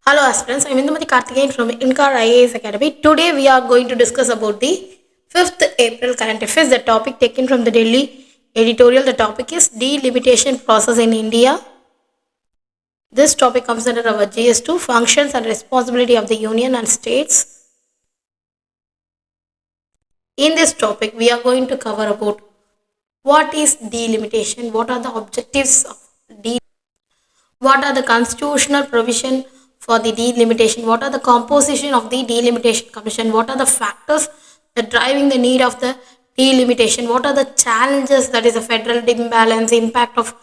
Hello aspirants, I am Inkar from Inkar IAS Academy. Today we are going to discuss about the 5th April current affairs. The topic taken from the Delhi editorial. The topic is delimitation process in India. This topic comes under our GS2, functions and responsibility of the union and states. In this topic we are going to cover about what is delimitation, what are the objectives of delimitation, what are the constitutional provision for the delimitation, what are the composition of the delimitation commission, what are the factors that driving the need of the delimitation, what are the challenges, that is a federal imbalance, impact of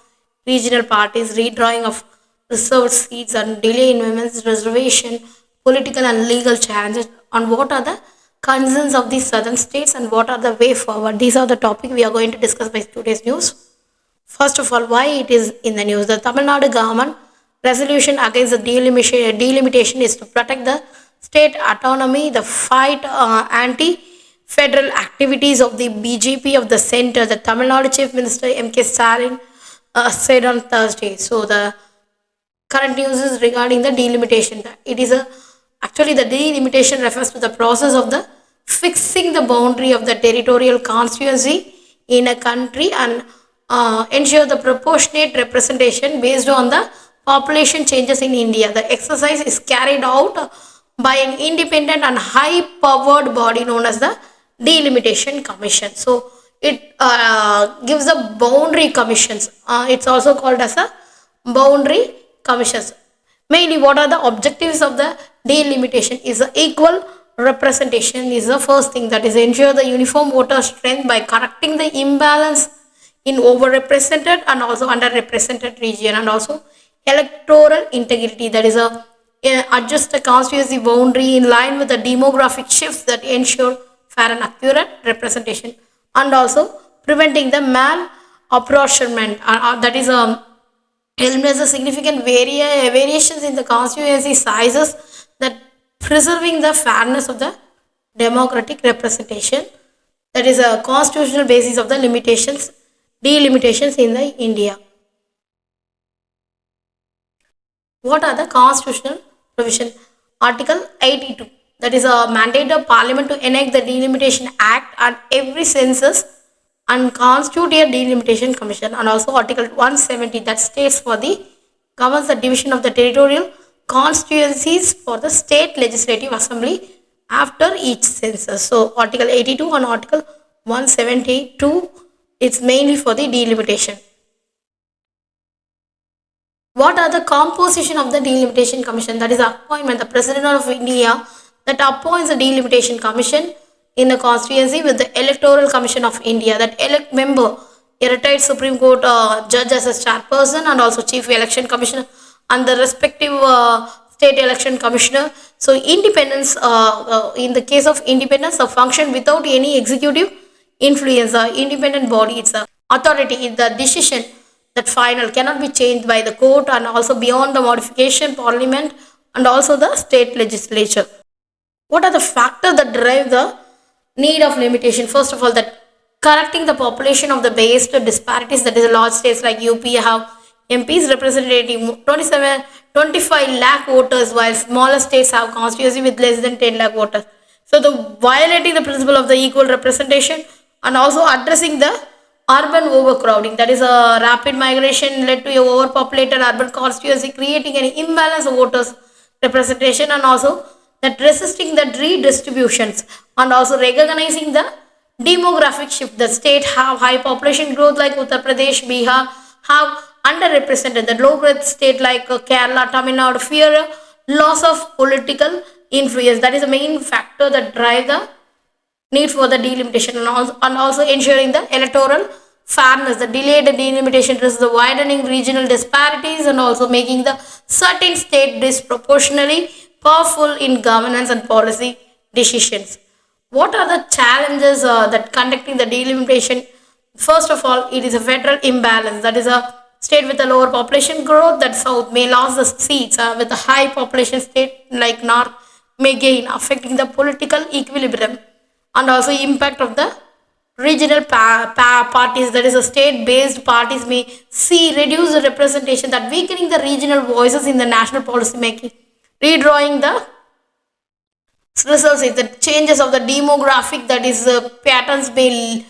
regional parties, redrawing of reserved seats and delay in women's reservation, political and legal challenges, and what are the concerns of the southern states and what are the way forward. These are the topic we are going to discuss by today's news. First of all, why it is in the news? The Tamil Nadu government resolution against the delimitation is to protect the state autonomy, the fight anti-federal activities of the BJP of the centre. The Tamil Nadu Chief Minister M.K. Stalin said on Thursday. So the current news is regarding the delimitation. It is actually the delimitation refers to the process of the fixing the boundary of the territorial constituency in a country and ensure the proportionate representation based on the population changes in India. The exercise is carried out by an independent and high-powered body known as the Delimitation Commission. So it gives the boundary commissions. It's also called as a boundary commissions. Mainly, what are the objectives of the delimitation? Is the equal representation is the first thing, that is ensure the uniform voter strength by correcting the imbalance in overrepresented and also underrepresented region, and also electoral integrity, that is adjust the constituency boundary in line with the demographic shifts that ensure fair and accurate representation, and also preventing the malapportionment, that is eliminates the significant variations in the constituency sizes, that preserving the fairness of the democratic representation, that is a constitutional basis of the delimitations in the India. What are the constitutional provision? Article 82, that is a mandate of Parliament to enact the Delimitation Act and every census and constitute a delimitation commission, and also Article 170 that states for the governs the division of the territorial constituencies for the state legislative assembly after each census. So Article 82 and Article 172, it's mainly for the delimitation. What are the composition of the Delimitation Commission? That is appointment. The President of India that appoints a Delimitation Commission in the constituency with the Electoral Commission of India that elect member, a retired Supreme Court judge as a chairperson, and also Chief Election Commissioner and the respective State Election Commissioner. So independence, in the case of independence, a function without any executive influence, independent body, it's a authority in the decision that final cannot be changed by the court, and also beyond the modification parliament and also the state legislature. What are the factors that drive the need of limitation? First of all, that correcting the population of the based disparities, that is large states like UP have MPs representing 25 lakh voters, while smaller states have constituency with less than 10 lakh voters. So the violating the principle of the equal representation and also addressing the urban overcrowding, that is a rapid migration led to a overpopulated urban constituency, creating an imbalance of voters representation, and also that resisting the redistributions and also recognizing the demographic shift. The state have high population growth like Uttar Pradesh, Bihar have underrepresented. The low growth state like Kerala, Tamil Nadu fear loss of political influence. That is the main factor that drive the need for the delimitation, and also ensuring the electoral fairness. The delayed delimitation risks the widening regional disparities and also making the certain state disproportionately powerful in governance and policy decisions. What are the challenges that conducting the delimitation? First of all, it is a federal imbalance, that is a state with a lower population growth, that south may lose the seats, with a high population state like north may gain, affecting the political equilibrium, and also impact of the regional parties, that is a state based parties may see reduced representation, that weakening the regional voices in the national policy making, redrawing the results is the changes of the demographic, that is patterns may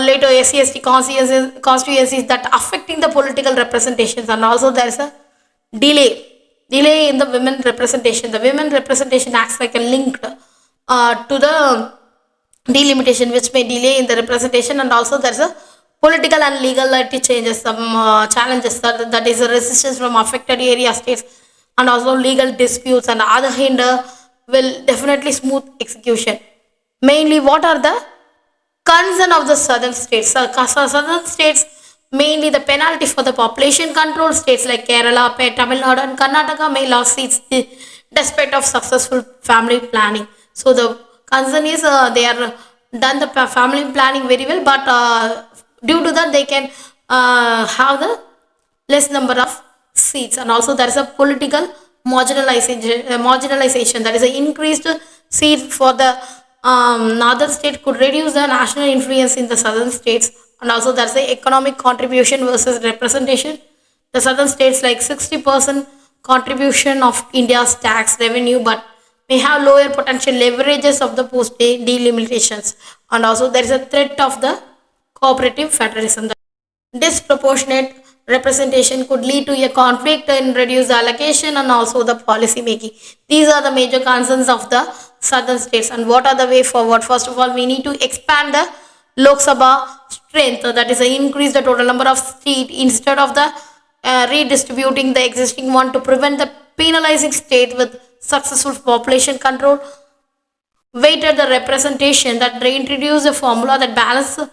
later SC/ST constituencies that affecting the political representations, and also there is a delay in the women representation. The women representation acts like a link to the delimitation, which may delay in the representation, and also there is a political and legality changes, some challenges, that is a resistance from affected area states, and also legal disputes, and other hinder will definitely smooth execution. Mainly, what are the concern of the southern states? Southern states, mainly the penalty for the population control. States like Kerala, Tamil Nadu, and Karnataka may lose seats despite of successful family planning. So the concern is they are done the family planning very well, but due to that they can have the less number of seats, and also there is a political marginalization, that is an increased seat for the northern state could reduce the national influence in the southern states, and also there is a economic contribution versus representation. The southern states like 60% contribution of India's tax revenue, but may have lower potential leverages of the post delimitations, and also there is a threat of the cooperative federalism. Disproportionate representation could lead to a conflict and reduce the allocation and also the policy making. These are the major concerns of the southern states. And what are the way forward? First of all, we need to expand the Lok Sabha strength, that is increase the total number of seats instead of the redistributing the existing one, to prevent the penalizing state with successful population control. Weighted the representation, that they introduce a formula that balances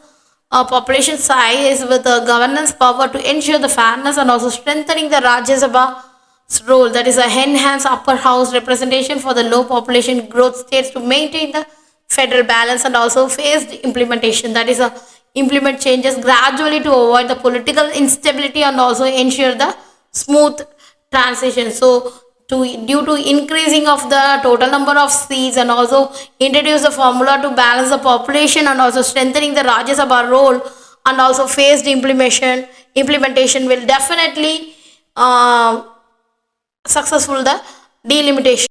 population size with the governance power to ensure the fairness, and also strengthening the Rajya Sabha's role, that is a enhance upper house representation for the low population growth states to maintain the federal balance, and also phased implementation, that is a implement changes gradually to avoid the political instability and also ensure the smooth transition. So due to increasing of the total number of seats, and also introduce the formula to balance the population, and also strengthening the Rajya Sabha role, and also phased implementation will definitely successful the delimitation.